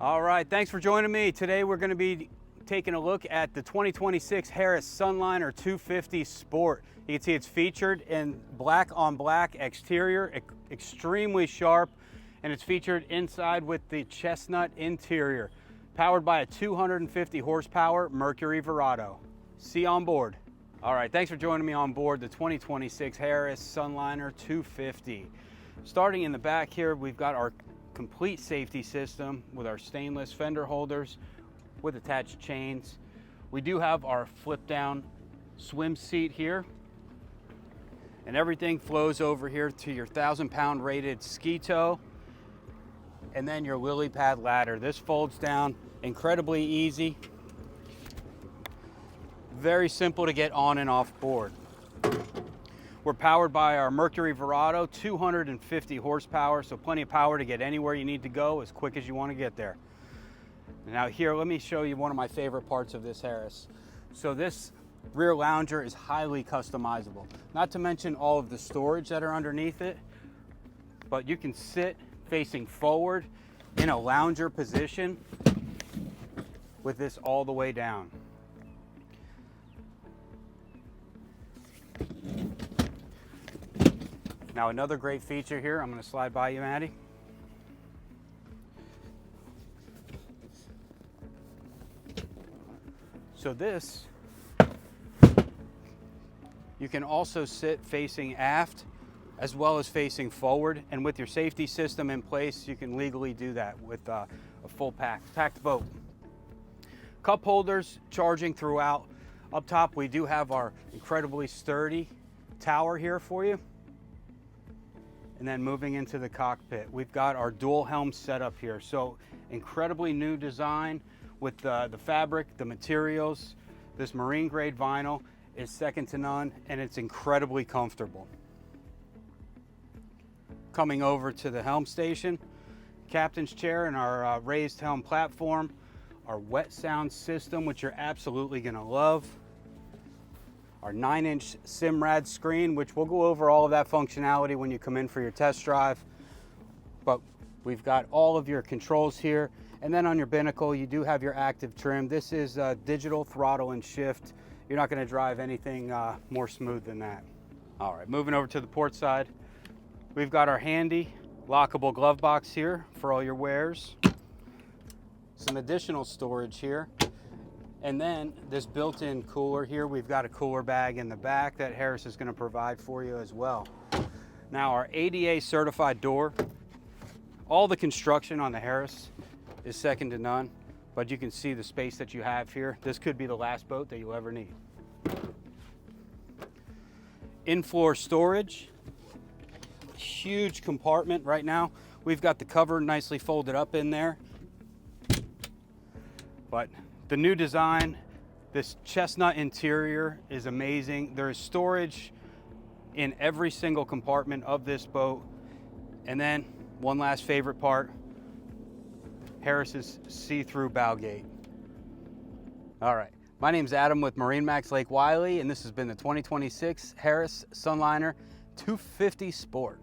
All right, thanks for joining me. Today we're going to be taking a look at the 2026 Harris Sunliner 250 Sport. You can see it's featured in black on black exterior, extremely sharp, and it's featured inside with the chestnut interior, powered by a 250 horsepower Mercury V8. See you on board. All right, thanks for joining me on board the 2026 Harris Sunliner 250. Starting in the back here, we've got our complete safety system with our stainless fender holders with attached chains. We do have our flip down swim seat here, and everything flows over here to your 1,000-pound rated ski tow, and then your lily pad ladder. This folds down incredibly easy. Very simple to get on and off board. We're powered by our Mercury V8, 250 horsepower, so plenty of power to get anywhere you need to go as quick as you want to get there. Now here, let me show you one of my favorite parts of this Harris. So this rear lounger is highly customizable. Not to mention all of the storage that are underneath it, but you can sit facing forward in a lounger position with this all the way down. Now another great feature here, I'm going to slide by you, Maddie. So this, you can also sit facing aft as well as facing forward, and with your safety system in place, you can legally do that with a full packed boat. Cup holders charging throughout. Up top, we do have our incredibly sturdy tower here for you. And then moving into the cockpit, we've got our dual helm setup here. So incredibly new design with the fabric, the materials. This marine grade vinyl is second to none, and it's incredibly comfortable. Coming over to the helm station, captain's chair and our raised helm platform, our wet sound system, which you're absolutely gonna love. Our 9-inch Simrad screen, which we'll go over all of that functionality when you come in for your test drive. But we've got all of your controls here. And then on your binnacle, you do have your active trim. This is digital throttle and shift. You're not gonna drive anything more smooth than that. All right, moving over to the port side. We've got our handy lockable glove box here for all your wares. Some additional storage here. And then this built-in cooler here, we've got a cooler bag in the back that Harris is going to provide for you as well. Now our ADA certified door, all the construction on the Harris is second to none, but you can see the space that you have here. This could be the last boat that you'll ever need. In-floor storage, huge compartment right now. We've got the cover nicely folded up in there, but the new design, this chestnut interior is amazing. There is storage in every single compartment of this boat. And then one last favorite part, Harris's see-through bow gate. All right, my name's Adam with MarineMax Lake Wylie, and this has been the 2026 Harris Sunliner 250 Sport.